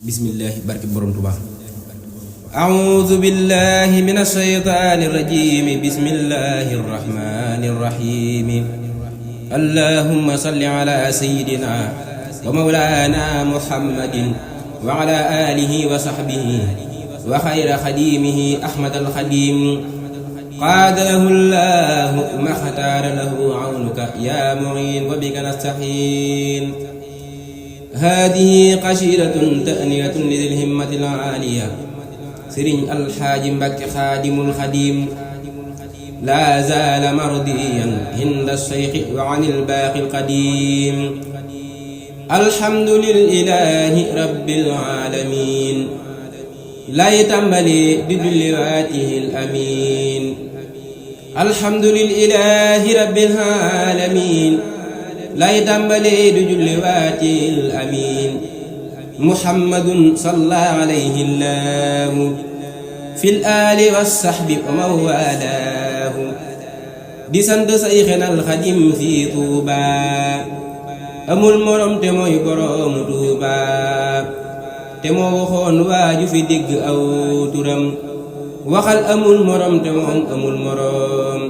bismillahi barke borom Tuubaa a'uuzu billahi minash shaytaanir rajiim bismillahir rahmaanir rahiim allahumma salli ala sayyidina wa mawlaana muhammadin wa ala aalihi wa sahbihi wa xayra xadiimihi ahmadal xadiim qaada lahu llaahu maxtaara lahu awnuka yaa mu'iin wa bika nasta'iin haadihi qasiidatun ta'niyatun lidil himmatil aaliya sëriñ alxaaji Mbàkke xaadimul xadiim laa zaala mardiyan hinda sheyxi wa anil baaqil qadiim alhamdu lillaahi rabbil aalamiin lay tàmbali di julliwaatihil amiin alhamdu lillaahi rabbil aalamiin lay tàmbalee du julliwaatil amiin muhammadun salla alayhi llaahu fil aali wa sahbi wa mawaalaahu di sant sayxinal xadim fi Tuuba amul morom te mooy boroomu Tuuba te moo waxoon waaju fi dégg aw turam waxal amul morom te moom amul morom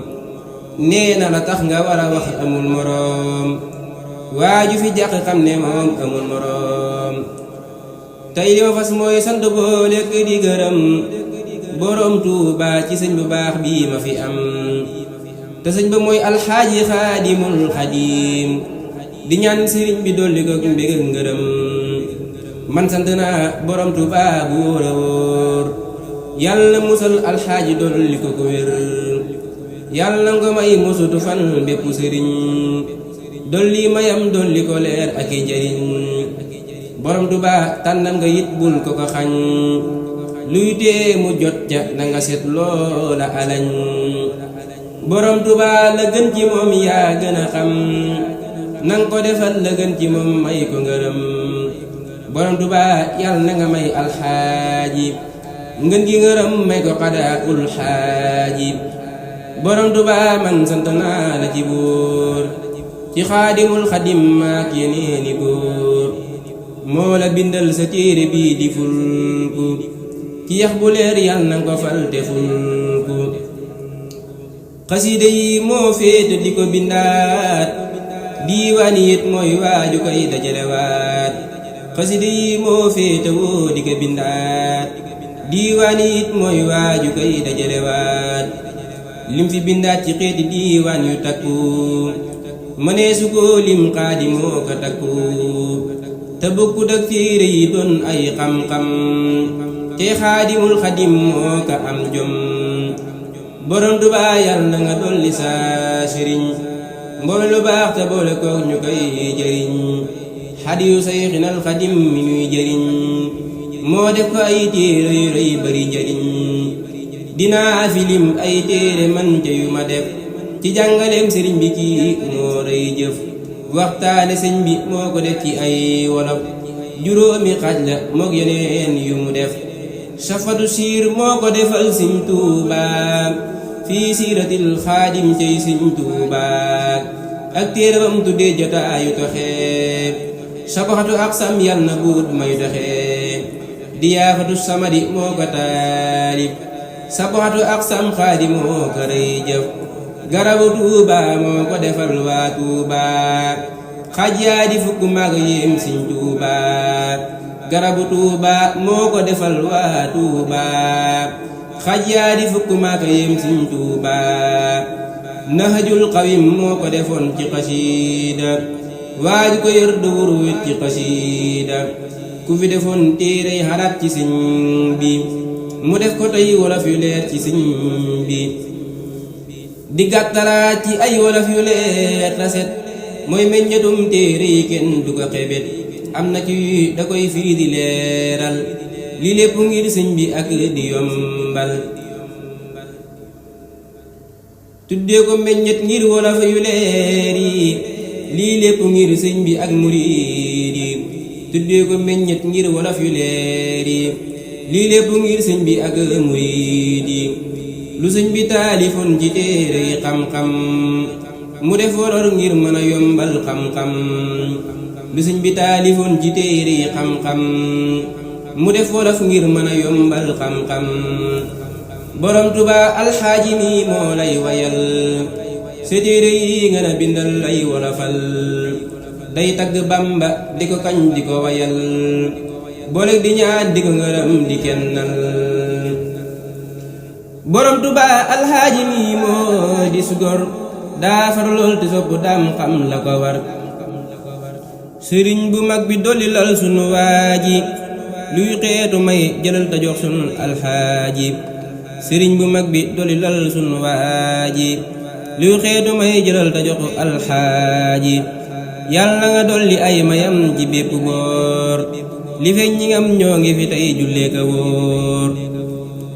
nee na la tax nga war a wax amul morom waaju fi jàq xam ne moom amul morom tey li ma fas mooy sant boo lekk di gërëm borom Tuuba ci sëñ bu baax bii ma fi am te sëñ ba mooy alxaaji xaadimul xadim di ñaan sëriñ bi dolli ko mbég ak ngërëm man sant naa borom Tuuba bu wóor a wóor yàlla musal alxaaji dolli ko ko wér yàlla nga may musutu fan bépp sëriñ dolli mayam dolli ko leer ak i njariñ borom Tuuba tànnam nga yit bul ko ko xañ luy tee mu jot ca na nga set loola alañ borom Tuuba la gën ci moom yaa gën a xam nang ko defal la gën ci moom may ko ngërëm borom Tuuba yàlla na nga may alxaaji ngën gi ngërëm may ko xadaakul xaaji borom Tuuba man sant naa la ci buur ci xaadimul xadim maak yeneeni góor moo la bindal sa téere bii di fulku ci yax bu leer yal na ko fal te fulku xasida yi moo féete di ko bindaat diiwaan it mooy waaju koy dajalewaat xasida yi moo féete woo di ko bindaat diiwaan it mooy waaju koy dajalewaat lim fi bindaat ci xeeti diiwaan yu takku mënee su ko lim xaadimoo ko takku te bokkut ak téere yi doon ay xam-xam te xaadimul xadim moo ko am jom borom Tuuba yàlla na nga dolli sa sëriñ mboole lu baax te boole kook ñu koy jëriñ xadiyu sayxinal xadim mi ñuy jëriñ moo def ko ay téere yu rëy bari njëriñ dinaa fi lim ay téere man ca yu ma def ci jàngaleem sëriñ bi kii moo rëy jëf waxtaane sëñ bi moo ko def ci ay wolof juróomi xaaj la moog yeneen yu mu def safatu siir moo ko defal sëñ Tuuba fii siiratil xaadim cay sëñ Tuuba ak téere bam tuddee jotaayu toxeeb sakoxatu ak sam yal na buut may doxeeb diyaafatu samadi moo ko taalib sakoxatu ak sam xaadi moo ko rëy jëf garabu Tuuba moo ko defal waa Tuuba xaj yaa di fukk mag yéem sëñ Tuuba garabu Tuuba moo ko defal waa Tuuba xaj yaa di fukk mag yéem sëñ Tuuba nahjul qawim moo ko defoon ci xasiida waaju ko yor du wuru wet ci xasiida ku fi defoon téere xalaat ci sëñ bi mu def ko tey wolof yu leer ci sëñ bi di gàttalaat ci ay wolof yu leer ta set mooy meññetum téere yi kenn du ko xebet am na ci da koy fii di leeral li lépp ngir sëñ bi ak di yombal tuddee ko meññet ngir wolof yu leer yi lii lépp ngir sëñ bi ak muriid yi tuddee ko meññet ngir wolof yu leer yi lii lépp ngir sëñ bi ak muriid yi lu sëñ bi taalifoon ci téere yi xam-xam mu def woror ngir mën a yombal xam-xam lu sëñ bi taalifoon ci téere yi xam-xam mu def wolof ngir mën a yombal xam-xam borom Tuubaa alxaaji mi moo lay wayal sa téere yi nga na bindal lay wolofal day tagg Bamba di ko kañ di ko wayal boole di ñaan di ko ngërëm di kennal borom Tuubaa alxaaji mi moo di sugor daa far lool te sopp daam xam la ko war sëriñ bu mag bi dolli lal sunu waaji luy xeetu may jëlal ta jox sunu alxaaji sëriñ bu mag bi dolli lal sunu waaji luy xeetu may jëlal ta jox alxaaji yàlla nga dolli ay mayam ci bépp boor li feeñ ñi ngam ñoo ngi fi tey jullee ka wóor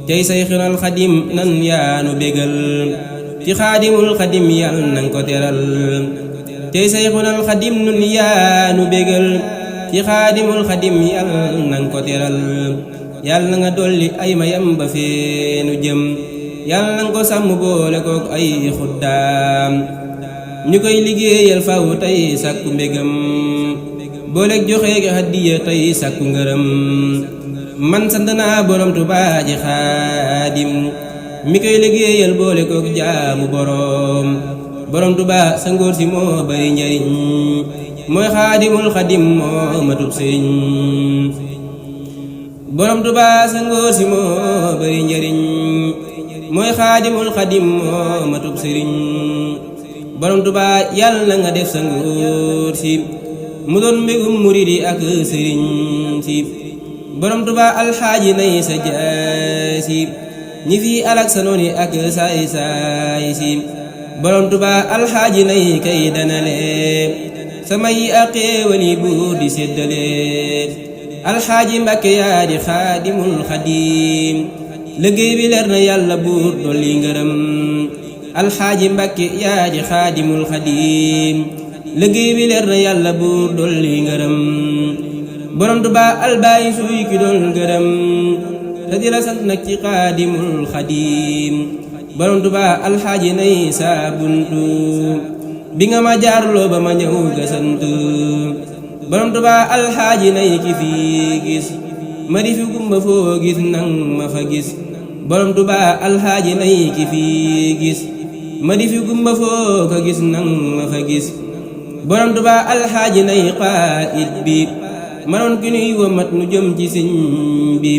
tey say xinal xadim nan yaanu bégal ci xaadimul xadim yàlla nang ko teral tey say xinal xadim nun yaanu bégal ci xaadimul xadim yàlla nang ko teral yàlla nga dolli ay mayam ba feenu jëm yàlla nang ko sàmm boole kook ay xuddaam ñu koy liggéeyal faw tey sàkku mbégam booleeg joxe gi hadiya tey sàkku ngërëm man sant naa borom Tuubaa ji xaadim mi koy liggéeyal boole kook jaamu borom Tuubaa sa ngóor si moo bari njariñ mooy xaadimul xadim moo matub sëriñ borom Tuubaa sa ngóor si moo bari njariñ mooy xaadimul xadim moo matub sëriñ borom Tuubaa yàlla nga def sa ngóor si mu doon mbégum muridi ak sëriñ si borom Tuubaa alxaaji nay sa jaasi ñi fi alak sa nooni ak saay saay si borom Tuubaa alxaaji nay kay danale sama yi ak xéewali buur di séddale alxaaji Mbàkke yaa di xaadimul xadim liggéey bi leer na yàlla buur dolli ngërëm alxaaji Mbàkke yaa di xaadimul xadim liggéey bi leer na yàlla buur dolli ngërëm borom Tuubaa albaay suy ki doon gërëm te di la sant nag ci xaadimul xadim borom Tuubaa alxaaji nay saa buntu bi nga ma jaarloo ba ma ñëw gasant borom Tuubaa alxaaji nay ki fi gis ma di fi gumba foo gis nang ma fa gis borom Tuubaa alxaaji nay ki fi gis ma di fi gumba foo ko gis nang ma fa gis borom Tuubaa alxaaji nay xaayit bi manoon ki nuy womat nu jëm ci sëñ bi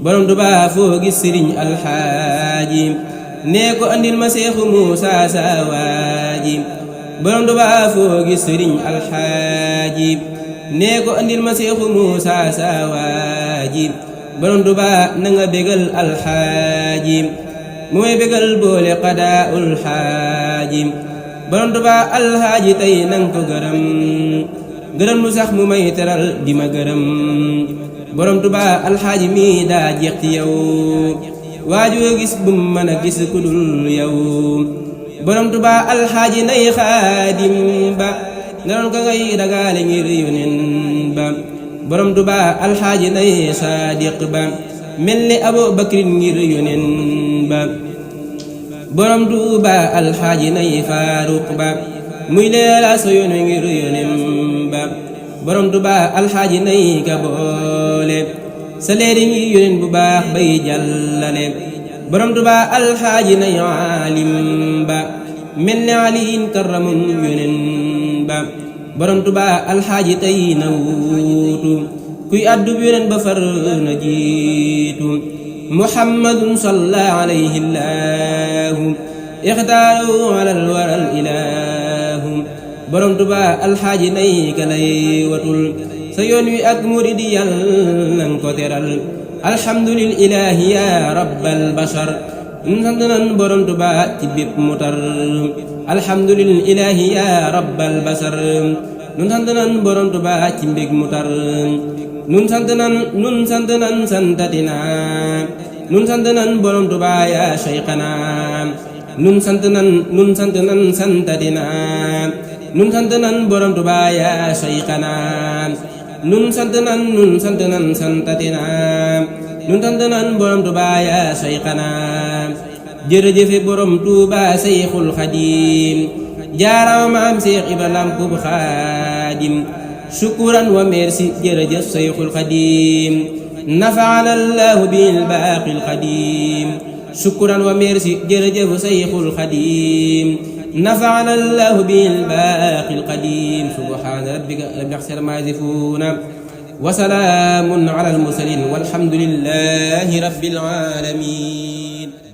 borom Tuubaa foo gis sëriñ alxaaji nee ko andil ma seexu Muusaa saa waaji borom Tuubaa foo gis sëriñ alxaaji nee ko andil ma seexu Muusaa saa waaji borom Tuubaa na nga bégal alxaaji mooy bégal boole xadaa'ul xaaji borom Tuubaa alxaaji tey nang ko gërëm gërëm lu sax mu may teral di ma gërëm borom Tuubaa alxaaji mi daa jeex ci yow waajoo gis bu mën a gis ku dul yow borom Tuubaa alxaaji nay xaadim ba nga doon ka ngay dagaale ngir yonen ba borom Tuubaa alxaaji nay saadiq ba mel ni Abu Bakrin ngir yonen ba borom Tuubaa alxaaji nay faaruq ba muy leela so yoon ngir yonen ba borom Tuubaa alxaaji nay ka boole sa leeri ngi yonen bu baax bay jàllale borom Tuubaa alxaaji nay aalim ba mel ni aliin karamun yonen ba borom Tuubaa alxaaji tey na wuutu kuy addu yonen ba far na jiitu muhammadun salla alayhi llaahu ixtaaru alal waral ilaahu borom Tuubaa alxaaji nay ka lay watul sa yoon wi ak muridi yàlla nang ko teral alhamdulillahi ya rabbal bashar nun sant nan borom Tuubaa ci bépp mu tar alhamdulillahi ya rabbal bashar nun sant nan borom Tuubaa ci mbég mu tar nun sant nan santatina nun sant nan borom Tuubaa ya shaykhana nun sant nan santatina nun sant nan borom Tuubaa ya shaykhana nun sant nan santatina nun sant nan borom Tuubaa ya shaykhana jërëjëfe borom Tuubaa Seyxul Xadim jaaraama maam Seex Ibra Lamp bu Xaadim shukuran wa merci jërëjëf Seyxul Xadim نفعنا الله بالباقي القديم شكرا وميرسي جرجف شيخ الخديم نفعنا الله بالباقي القديم سبحان ربك رب العزة ما يصفون وسلام على المرسلين والحمد لله رب العالمين